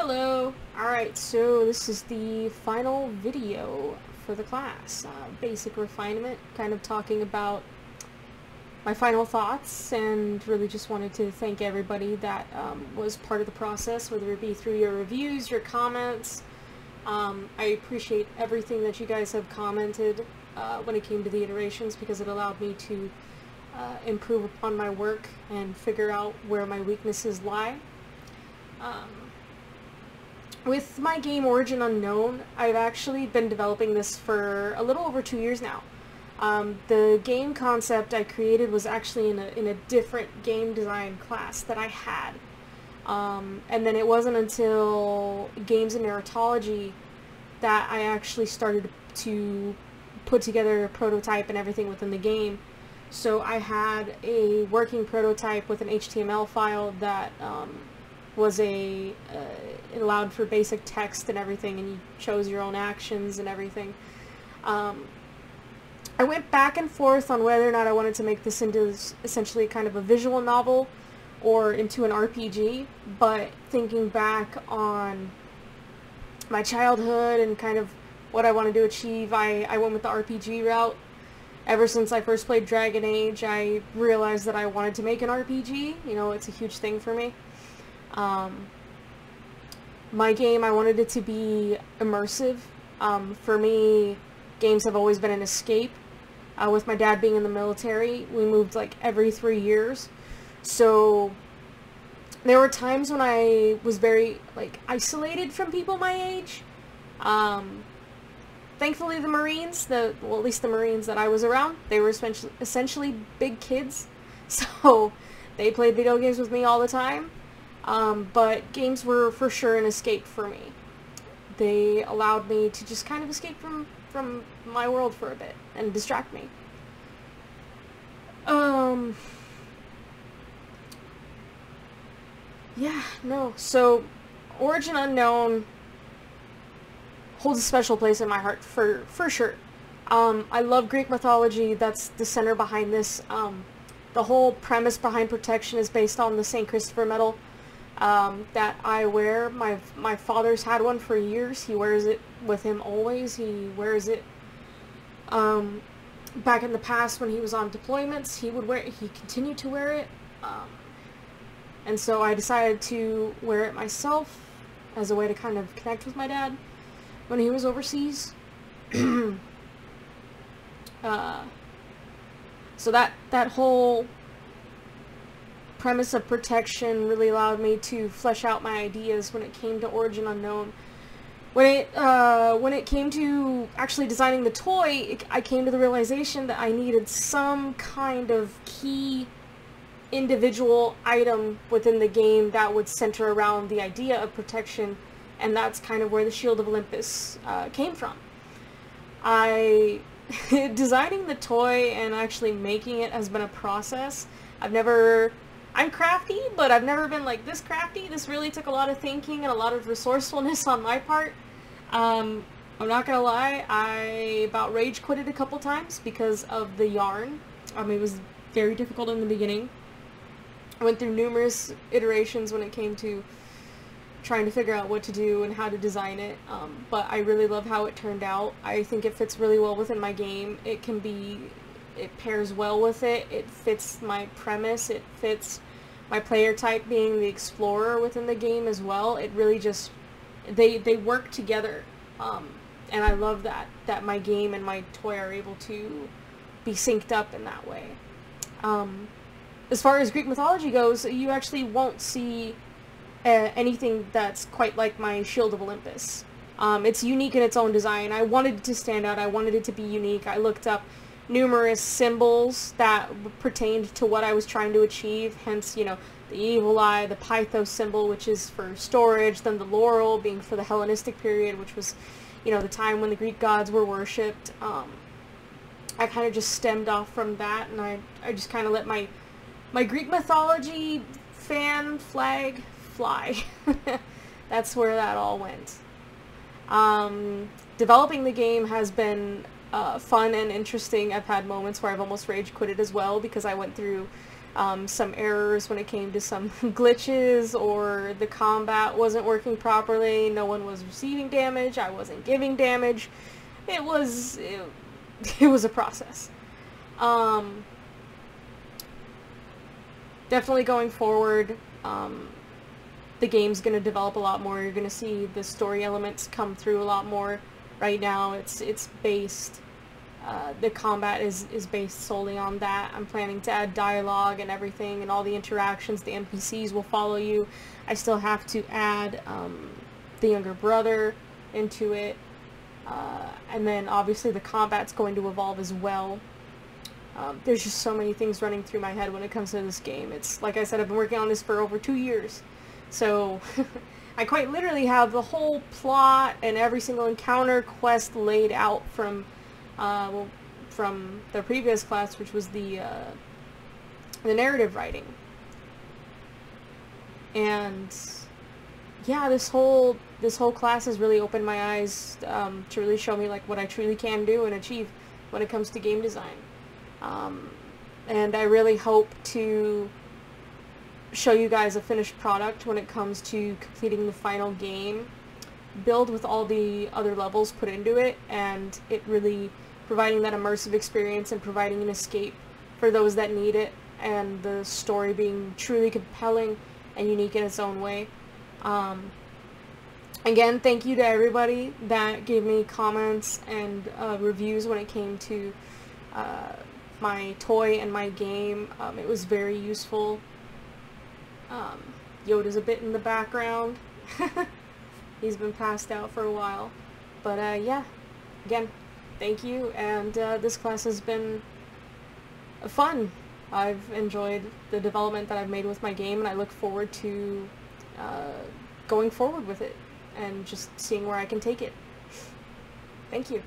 Hello! Alright, so this is the final video for the class. Basic refinement, kind of talking about my final thoughts, and really just wanted to thank everybody that was part of the process, whether it be through your reviews, your comments. I appreciate everything that you guys have commented when it came to the iterations, because it allowed me to improve upon my work and figure out where my weaknesses lie. With my game Origin Unknown, I've actually been developing this for a little over 2 years now. The game concept I created was actually in a different game design class that I had. And then it wasn't until Games and Narratology that I actually started to put together a prototype and everything within the game. So I had a working prototype with an HTML file that was it allowed for basic text and everything, and you chose your own actions and everything. I went back and forth on whether or not I wanted to make this into essentially kind of a visual novel or into an RPG, but thinking back on my childhood and kind of what I wanted to achieve, I went with the RPG route. Ever since I first played Dragon Age, I realized that I wanted to make an RPG. You know, it's a huge thing for me. My game, I wanted it to be immersive. For me, games have always been an escape. With my dad being in the military, we moved like every 3 years. So there were times when I was very isolated from people my age. Thankfully the Marines, well, at least the Marines that I was around, they were essentially big kids. So they played video games with me all the time. But games were for sure an escape for me. They allowed me to just kind of escape from my world for a bit and distract me. Yeah, no. So, Origin Unknown holds a special place in my heart for sure. I love Greek mythology. That's the center behind this. The whole premise behind Protection is based on the St. Christopher medal that I wear. My father's had one for years. He wears it with him always. He wears it back in the past when he was on deployments. He continued to wear it. And so I decided to wear it myself as a way to kind of connect with my dad when he was overseas. So that whole premise of Protection really allowed me to flesh out my ideas when it came to Origin Unknown. When it came to actually designing the toy, I came to the realization that I needed some kind of key individual item within the game that would center around the idea of Protection, and that's kind of where the Shield of Olympus came from. Designing the toy and actually making it has been a process. I'm crafty, but I've never been like this crafty. This really took a lot of thinking and a lot of resourcefulness on my part. I'm not gonna lie, I about rage quitted a couple times because of the yarn. It was very difficult in the beginning. I went through numerous iterations when it came to trying to figure out what to do and how to design it, but I really love how it turned out. I think it fits really well within my game. It pairs well with it. It fits my premise. It fits my player type being the explorer within the game as well. It really just, they work together, and I love that my game and my toy are able to be synced up in that way. As far as Greek mythology goes, you actually won't see anything that's quite like my Shield of Olympus. It's unique in its own design. I wanted it to stand out. I wanted it to be unique. I looked up numerous symbols that pertained to what I was trying to achieve, hence, you know, the evil eye, the Pythos symbol, which is for storage, then the laurel being for the Hellenistic period, which was, you know, the time when the Greek gods were worshipped. I kind of just stemmed off from that, and I just kind of let my Greek mythology fan flag fly. That's where that all went. Developing the game has been fun and interesting. I've had moments where I've almost rage quitted as well, because I went through some errors when it came to some glitches, or the combat wasn't working properly, no one was receiving damage, I wasn't giving damage. It was a process. Definitely going forward, the game's going to develop a lot more. You're going to see the story elements come through a lot more. Right now it's based, the combat is based solely on that. I'm planning to add dialogue and everything, and all the interactions, the NPCs will follow you. I still have to add the younger brother into it, and then obviously the combat's going to evolve as well. There's just so many things running through my head when it comes to this game. It's, like I said, I've been working on this for over 2 years. So, I quite literally have the whole plot and every single encounter quest laid out from the previous class, which was the narrative writing. And yeah, this whole class has really opened my eyes to really show me like what I truly can do and achieve when it comes to game design. And I really hope to show you guys a finished product when it comes to completing the final game build with all the other levels put into it, and it really providing that immersive experience and providing an escape for those that need it, and the story being truly compelling and unique in its own way. Again, thank you to everybody that gave me comments and reviews when it came to my toy and my game. It was very useful. Yoda's a bit in the background. He's been passed out for a while. But yeah, again, thank you, and this class has been fun. I've enjoyed the development that I've made with my game, and I look forward to going forward with it and just seeing where I can take it. Thank you.